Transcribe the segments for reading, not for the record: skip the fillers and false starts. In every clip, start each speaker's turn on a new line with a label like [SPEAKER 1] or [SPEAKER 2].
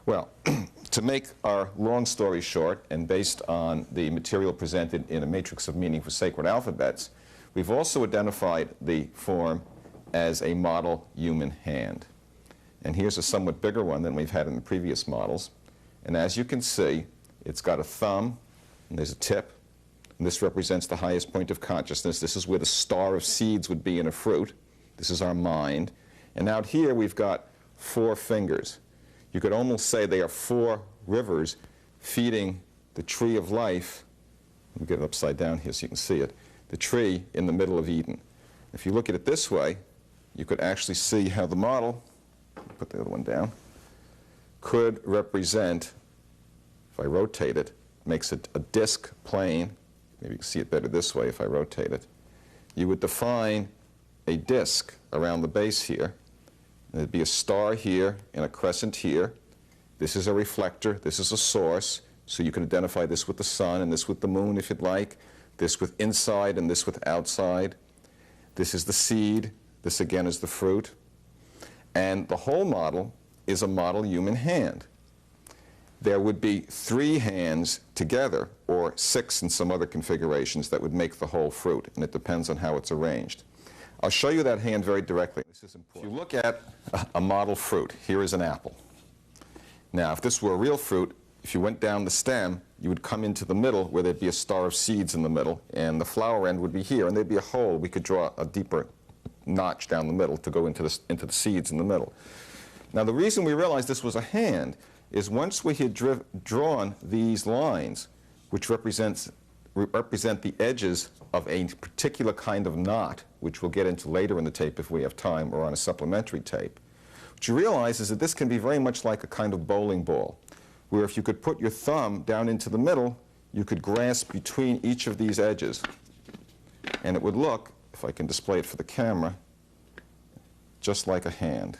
[SPEAKER 1] Well, to make our long story short, and based on the material presented in a matrix of meaning for sacred alphabets, we've also identified the form as a model human hand. And here's a somewhat bigger one than we've had in the previous models. And as you can see, it's got a thumb, and there's a tip, and this represents the highest point of consciousness. This is where the star of seeds would be in a fruit. This is our mind. And out here we've got 4 fingers. You could almost say they are 4 rivers feeding the tree of life. Let me get it upside down here so you can see it. The tree in the middle of Eden. If you look at it this way, you could actually see how the model, put the other one down, could represent, if I rotate it, makes it a disc plane. Maybe you can see it better this way if I rotate it. You would define a disc around the base here. There'd be a star here and a crescent here. This is a reflector. This is a source. So you can identify this with the sun and this with the moon if you'd like. This with inside and this with outside. This is the seed. This again is the fruit. And the whole model is a model human hand. There would be 3 hands together, or 6 in some other configurations, that would make the whole fruit, and it depends on how it's arranged. I'll show you that hand very directly. This is important. If you look at a model fruit, here is an apple. Now, if this were a real fruit, if you went down the stem, you would come into the middle where there'd be a star of seeds in the middle, and the flower end would be here, and there'd be a hole. We could draw a deeper notch down the middle to go into the seeds in the middle. Now, the reason we realized this was a hand is once we had drawn these lines, which represent the edges of a particular kind of knot, which we'll get into later in the tape if we have time, or on a supplementary tape, what you realize is that this can be very much like a kind of bowling ball, where if you could put your thumb down into the middle, you could grasp between each of these edges. And it would look, if I can display it for the camera, just like a hand.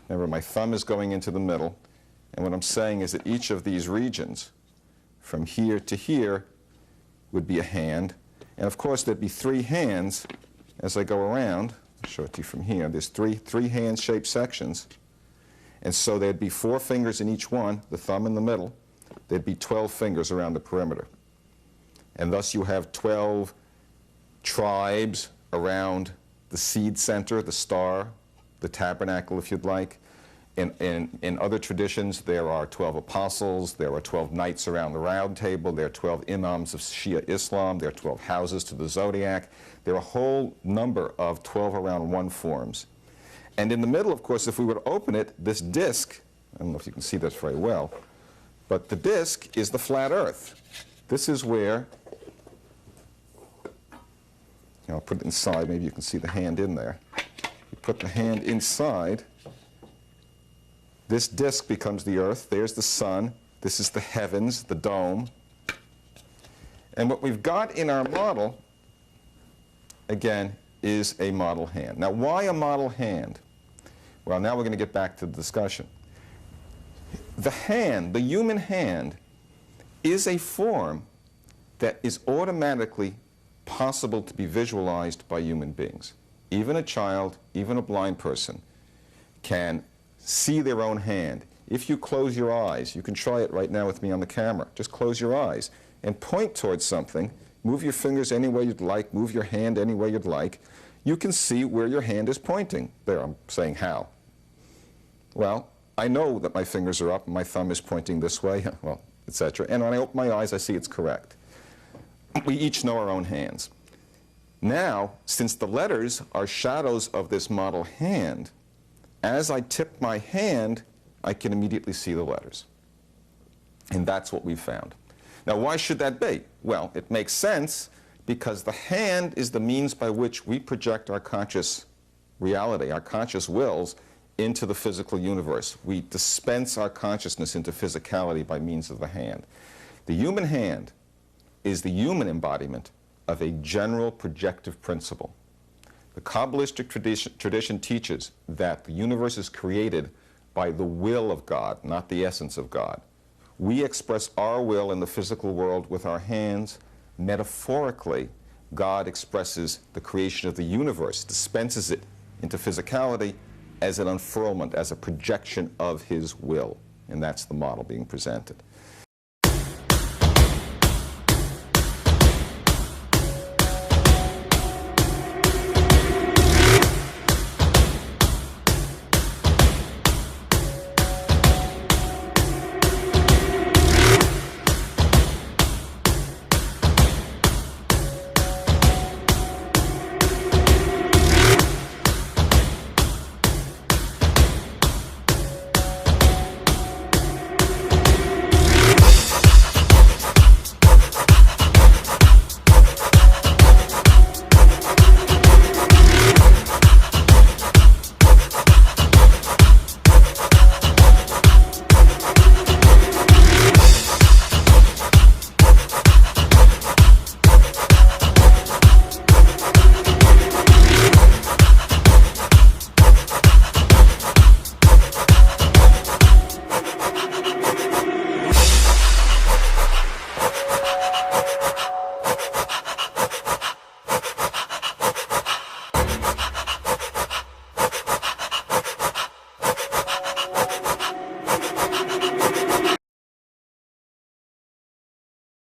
[SPEAKER 1] Remember, my thumb is going into the middle, and what I'm saying is that each of these regions, from here to here, would be a hand. And of course, there'd be 3 hands as I go around. I'll show it to you from here. There's three hand-shaped sections. And so there'd be 4 fingers in each one, the thumb in the middle. There'd be 12 fingers around the perimeter. And thus you have 12 tribes around the seed center, the star, the tabernacle, if you'd like. In other traditions, there are 12 apostles, there are 12 knights around the round table, there are 12 imams of Shia Islam, there are 12 houses to the zodiac. There are a whole number of 12 around 1 forms. And in the middle, of course, if we were to open it, this disc, I don't know if you can see that very well, but the disc is the flat earth. This is where, I'll put it inside, maybe you can see the hand in there. You put the hand inside, this disc becomes the earth, there's the sun, this is the heavens, the dome. And what we've got in our model, again, is a model hand. Now, why a model hand? Well, now we're going to get back to the discussion. The hand, the human hand, is a form that is automatically possible to be visualized by human beings. Even a child, even a blind person, can see their own hand. If you close your eyes, you can try it right now with me on the camera. Just close your eyes and point towards something. Move your fingers any way you'd like. Move your hand any way you'd like. You can see where your hand is pointing. There, I'm saying how. Well, I know that my fingers are up and my thumb is pointing this way, well, etc. And when I open my eyes, I see it's correct. We each know our own hands. Now, since the letters are shadows of this model hand, as I tip my hand, I can immediately see the letters. And that's what we've found. Now, why should that be? Well, it makes sense because the hand is the means by which we project our conscious reality, our conscious wills, into the physical universe. We dispense our consciousness into physicality by means of the hand. The human hand is the human embodiment of a general projective principle. The Kabbalistic tradition teaches that the universe is created by the will of God, not the essence of God. We express our will in the physical world with our hands. Metaphorically, God expresses the creation of the universe, dispenses it into physicality as an unfurlment, as a projection of his will. and that's the model being presented.